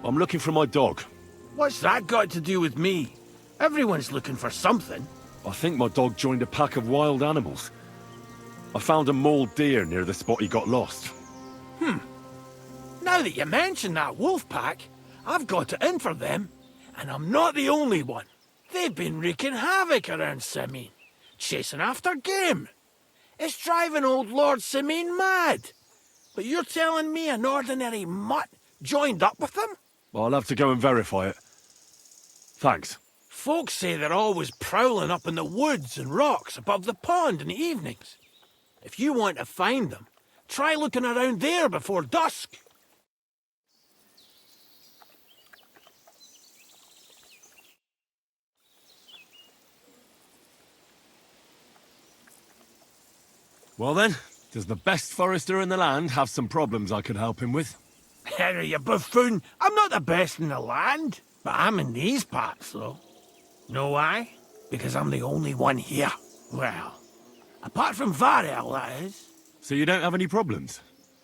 I'm looking for my dog. What's that got to do with me? Everyone's looking for something. I think my dog joined a pack of wild animals. I found a mauled deer near the spot he got lost. Now that you mention that wolf pack, I've got it in for them. And I'm not the only one. They've been wreaking havoc around Simeen, chasing after game. It's driving old Lord Simeen mad. But you're telling me an ordinary mutt joined up with them? I'll have to go and verify it. Thanks. Folks say they're always prowling up in the woods and rocks above the pond in the evenings. If you want to find them, try looking around there before dusk. Well then, does the best forester in the land have some problems I could help him with? Harry, you buffoon. I'm not the best in the land, but I'm in these parts, though. Know why? Because I'm the only one here. Well, apart from Varel, that is. So you don't have any problems?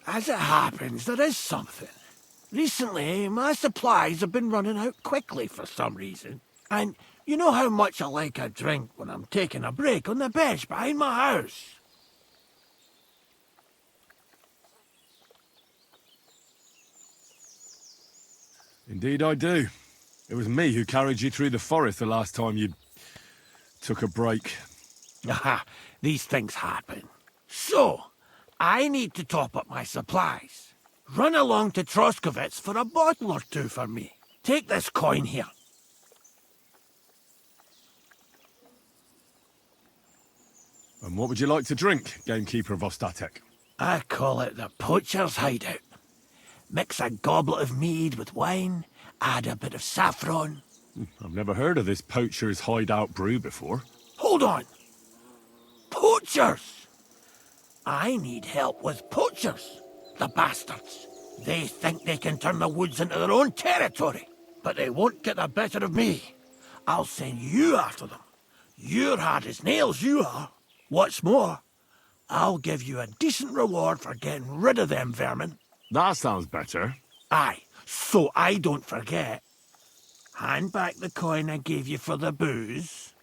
As it happens, there is something. Recently, my supplies have been running out quickly for some reason. And you know how much I like a drink when I'm taking a break on the bench behind my house. Indeed I do. It was me who carried you through the forest the last time you took a break. Aha, these things happen. So, I need to top up my supplies. Run along to Troskovitz for a bottle or two for me. Take this coin here. And what would you like to drink, gamekeeper of Ostatek? I call it the poacher's hideout. Mix a goblet of mead with wine, add a bit of saffron. I've never heard of this poacher's hideout brew before. Hold on! Poachers! I need help with poachers. The bastards. They think they can turn the woods into their own territory, but they won't get the better of me. I'll send you after them. You're hard as nails, you are. What's more, I'll give you a decent reward for getting rid of them vermin. That sounds better. Aye, so I don't forget. Hand back the coin I gave you for the booze.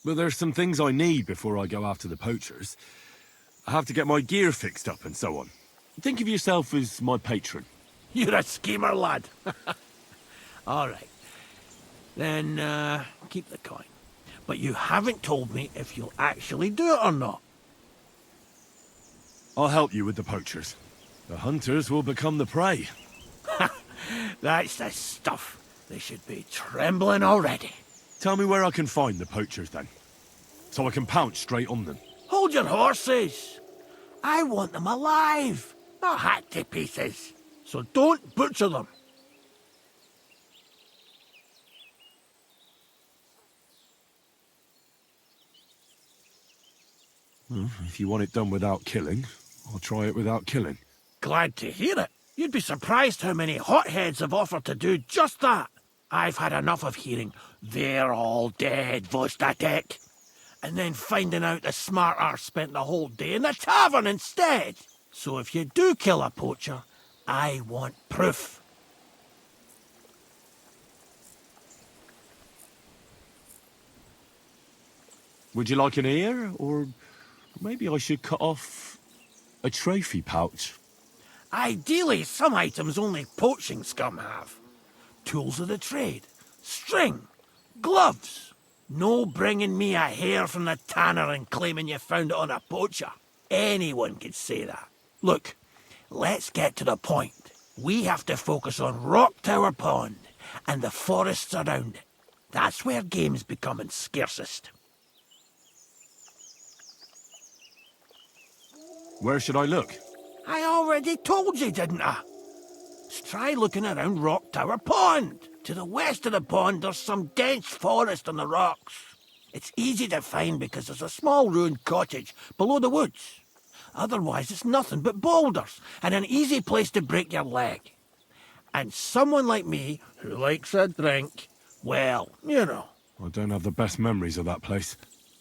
But there's some things I need before I go after the poachers. I have to get my gear fixed up and so on. Think of yourself as my patron. You're a schemer, lad. All right. Then, keep the coin. But you haven't told me if you'll actually do it or not. I'll help you with the poachers. The hunters will become the prey. That's the stuff. They should be trembling already. Tell me where I can find the poachers then, so I can pounce straight on them. Hold your horses. I want them alive, not hacked to pieces. So don't butcher them. Well, if you want it done without killing, I'll try it without killing. Glad to hear it. You'd be surprised how many hotheads have offered to do just that. I've had enough of hearing, "They're all dead, Vostatek," and then finding out the smart arse spent the whole day in the tavern instead. So if you do kill a poacher, I want proof. Would you like an ear, or maybe I should cut off a trophy pouch? Ideally, some items only poaching scum have. Tools of the trade, string, gloves. No bringing me a hair from the tanner and claiming you found it on a poacher. Anyone could say that. Look, let's get to the point. We have to focus on Rock Tower Pond and the forests around it. That's where game's becoming scarcest. Where should I look? I already told you, didn't I? Try looking around Rock Tower Pond. To the west of the pond, there's some dense forest on the rocks. It's easy to find because there's a small ruined cottage below the woods. Otherwise, it's nothing but boulders and an easy place to break your leg. And someone like me, who likes a drink, well, you know. I don't have the best memories of that place.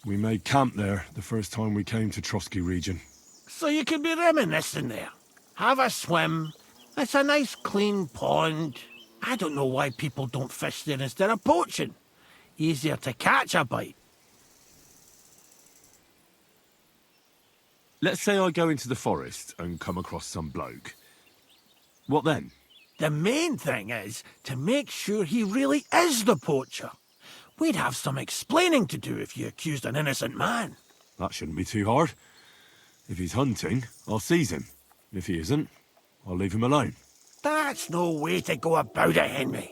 We made camp there the first time we came to Trotsky region. So you can be reminiscing there. Have a swim. It's a nice clean pond. I don't know why people don't fish there instead of poaching. Easier to catch a bite. Let's say I go into the forest and come across some bloke. What then? The main thing is to make sure he really is the poacher. We'd have some explaining to do if you accused an innocent man. That shouldn't be too hard. If he's hunting, I'll seize him. If he isn't, I'll leave him alone. That's no way to go about it, Henry.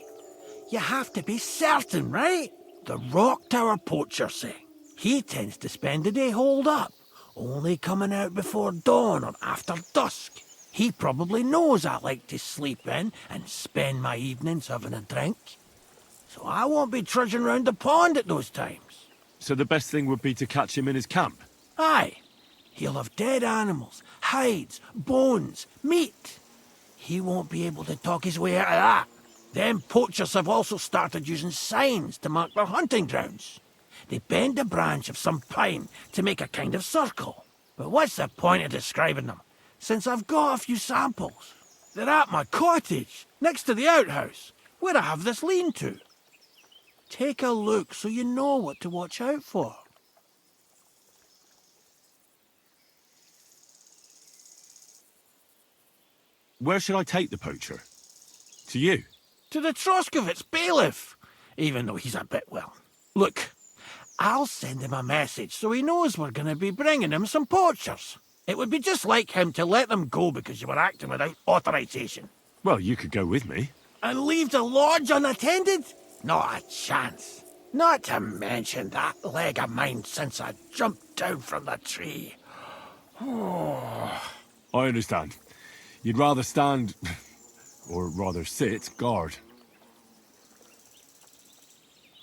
You have to be certain, right? The Rock Tower poacher say. He tends to spend the day holed up, only coming out before dawn or after dusk. He probably knows I like to sleep in and spend my evenings having a drink. So I won't be trudging round the pond at those times. So the best thing would be to catch him in his camp? Aye. He'll have dead animals, hides, bones, meat. He won't be able to talk his way out of that. Them poachers have also started using signs to mark their hunting grounds. They bend a branch of some pine to make a kind of circle. But what's the point of describing them, since I've got a few samples? They're at my cottage, next to the outhouse, where I have this lean-to. Take a look so you know what to watch out for. Where should I take the poacher? To you? To the Troskovitz bailiff, even though he's a bit, well... Look, I'll send him a message so he knows we're going to be bringing him some poachers. It would be just like him to let them go because you were acting without authorization. Well, you could go with me. And leave the lodge unattended? Not a chance. Not to mention that leg of mine since I jumped down from the tree. I understand. You'd rather stand, or rather sit, guard.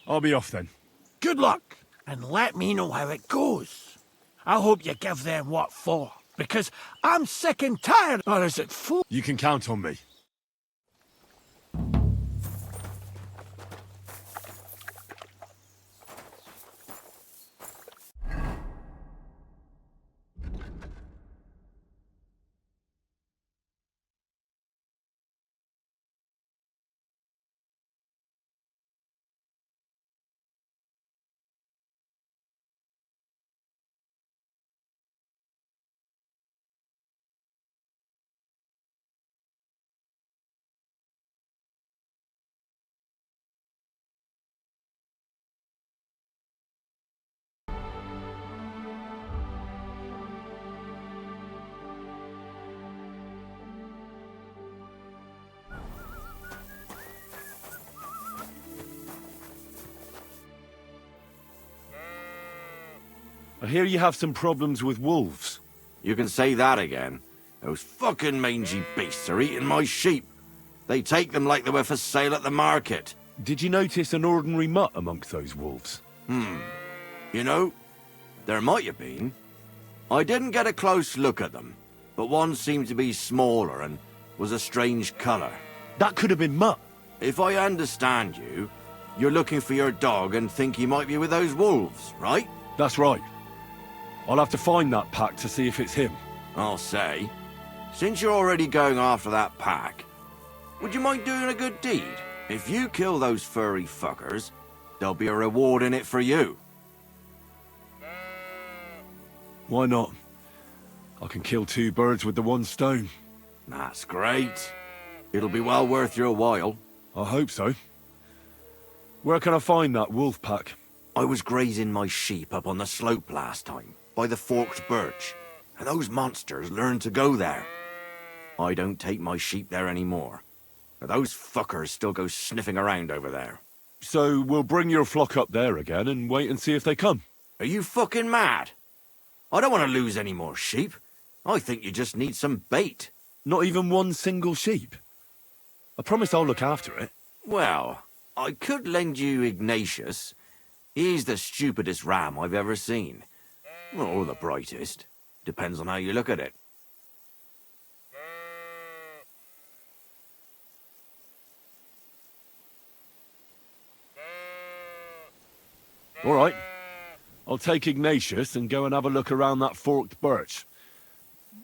I'll be off then. Good luck, and let me know how it goes. I hope you give them what for, because I'm sick and tired, or is it full? You can count on me. I hear you have some problems with wolves. You can say that again. Those fucking mangy beasts are eating my sheep. They take them like they were for sale at the market. Did you notice an ordinary mutt amongst those wolves? You know, there might have been. I didn't get a close look at them, but one seemed to be smaller and was a strange colour. That could have been Mutt. If I understand you, you're looking for your dog and think he might be with those wolves, right? That's right. I'll have to find that pack to see if it's him. I'll say, since you're already going after that pack, would you mind doing a good deed? If you kill those furry fuckers, there'll be a reward in it for you. Why not? I can kill two birds with the one stone. That's great. It'll be well worth your while. I hope so. Where can I find that wolf pack? I was grazing my sheep up on the slope last time, by the forked birch, and those monsters learned to go there. I don't take my sheep there anymore, but those fuckers still go sniffing around over there. So we'll bring your flock up there again and wait and see if they come. Are you fucking mad? I don't want to lose any more sheep. I think you just need some bait. Not even one single sheep? I promise I'll look after it. Well, I could lend you Ignatius. He's the stupidest ram I've ever seen. Or the brightest. Depends on how you look at it. All right. I'll take Ignatius and go and have a look around that forked birch.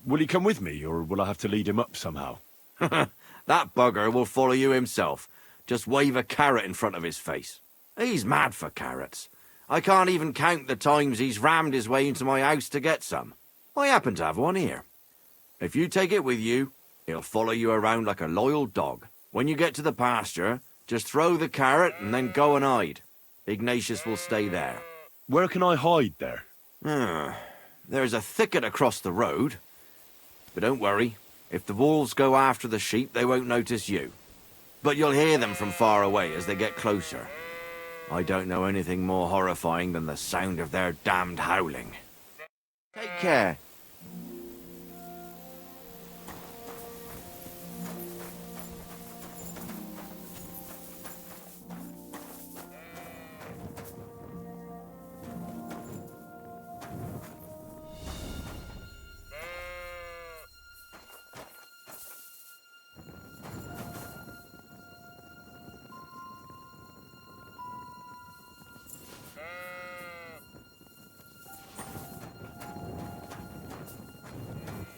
Will he come with me, or will I have to lead him up somehow? That bugger will follow you himself. Just wave a carrot in front of his face. He's mad for carrots. I can't even count the times he's rammed his way into my house to get some. I happen to have one here. If you take it with you, he'll follow you around like a loyal dog. When you get to the pasture, just throw the carrot and then go and hide. Ignatius will stay there. Where can I hide there? There's a thicket across the road. But don't worry. If the wolves go after the sheep, they won't notice you. But you'll hear them from far away as they get closer. I don't know anything more horrifying than the sound of their damned howling. Take care.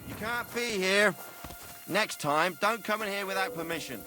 You can't be here. Next time, don't come in here without permission.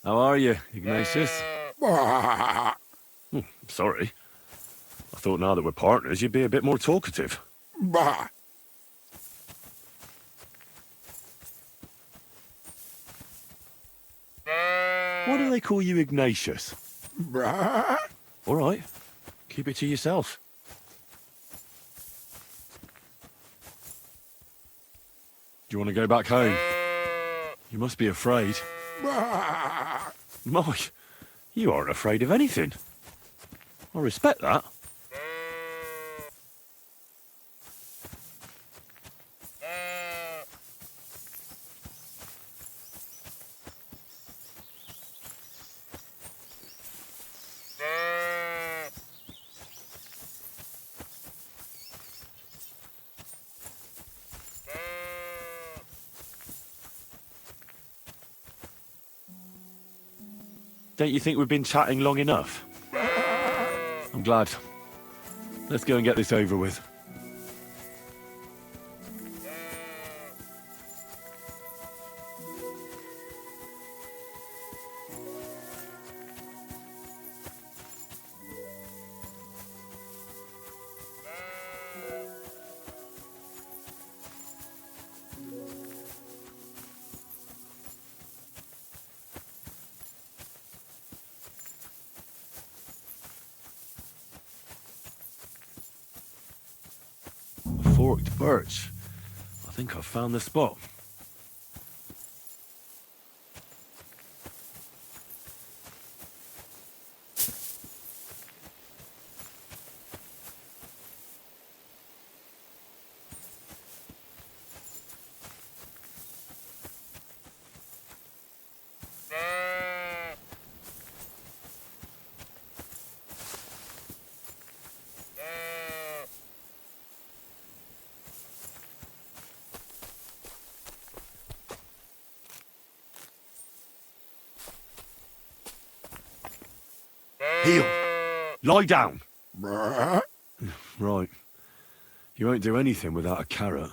How are you, Ignatius? Sorry. I thought now that we're partners, you'd be a bit more talkative. Why do they call you Ignatius? All right. Keep it to yourself. Do you want to go back home? You must be afraid. Mike, you aren't afraid of anything. I respect that. Don't you think we've been chatting long enough? I'm glad. Let's go and get this over with. Forked birch. I think I've found the spot. Heel. Lie down. Right. You won't do anything without a carrot.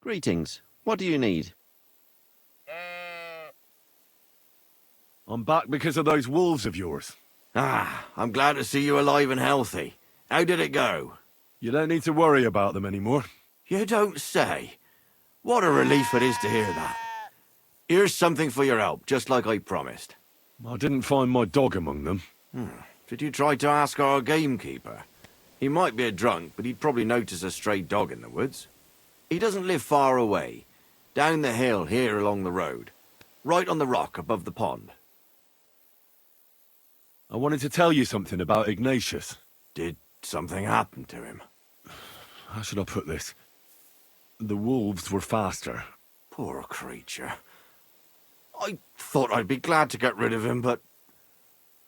Greetings. What do you need? I'm back because of those wolves of yours. Ah, I'm glad to see you alive and healthy. How did it go? You don't need to worry about them anymore. You don't say. What a relief it is to hear that. Here's something for your help, just like I promised. I didn't find my dog among them. Did you try to ask our gamekeeper? He might be a drunk, but he'd probably notice a stray dog in the woods. He doesn't live far away. Down the hill here along the road. Right on the rock above the pond. I wanted to tell you something about Ignatius. Did something happen to him? How should I put this? The wolves were faster. Poor creature. I thought I'd be glad to get rid of him, but...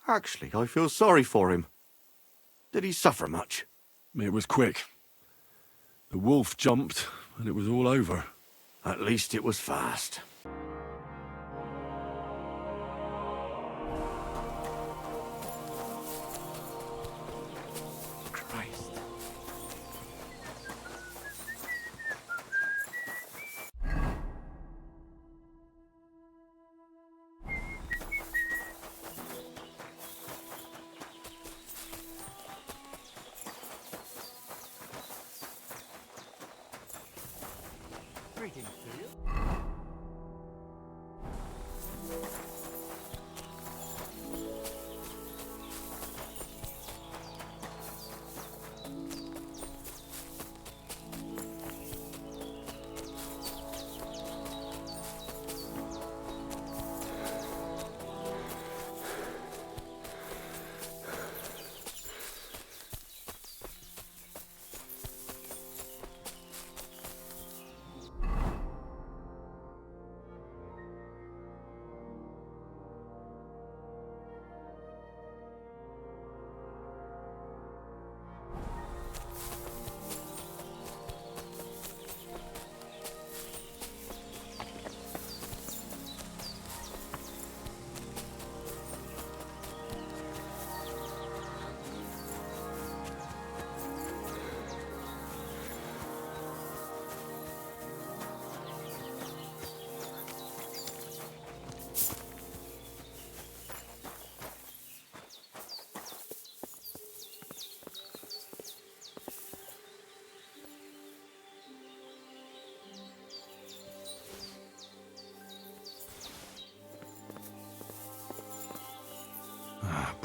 Actually, I feel sorry for him. Did he suffer much? It was quick. The wolf jumped, and it was all over. At least it was fast. Christ. Greetings to you.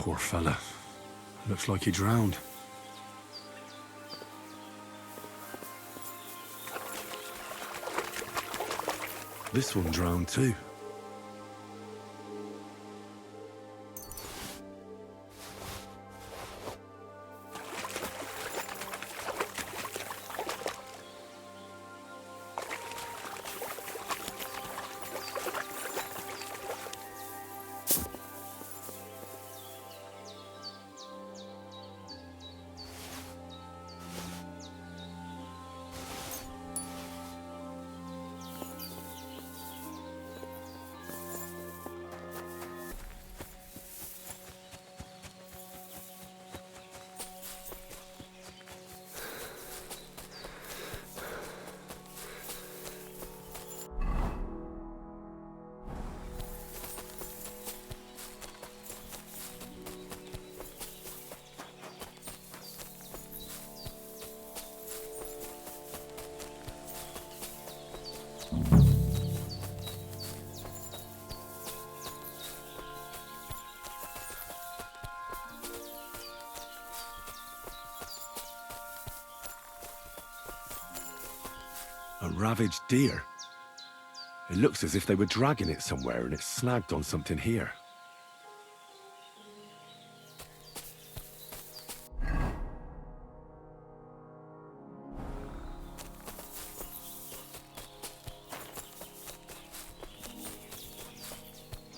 Poor fella. Looks like he drowned. This one drowned too. A ravaged deer. It looks as if they were dragging it somewhere and it's snagged on something here.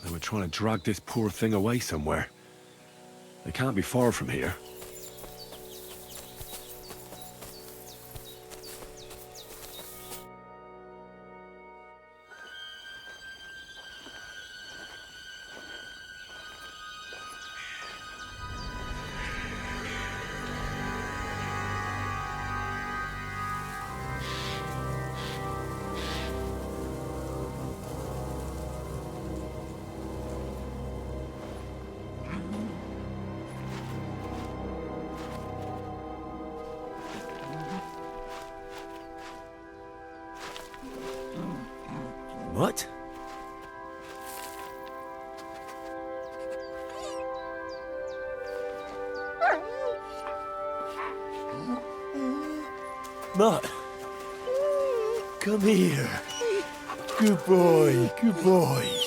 They were trying to drag this poor thing away somewhere. They can't be far from here. What? Mutt, come here. Good boy, good boy.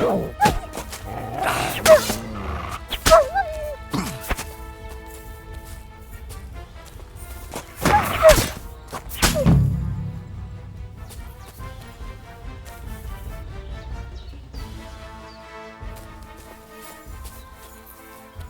Oh.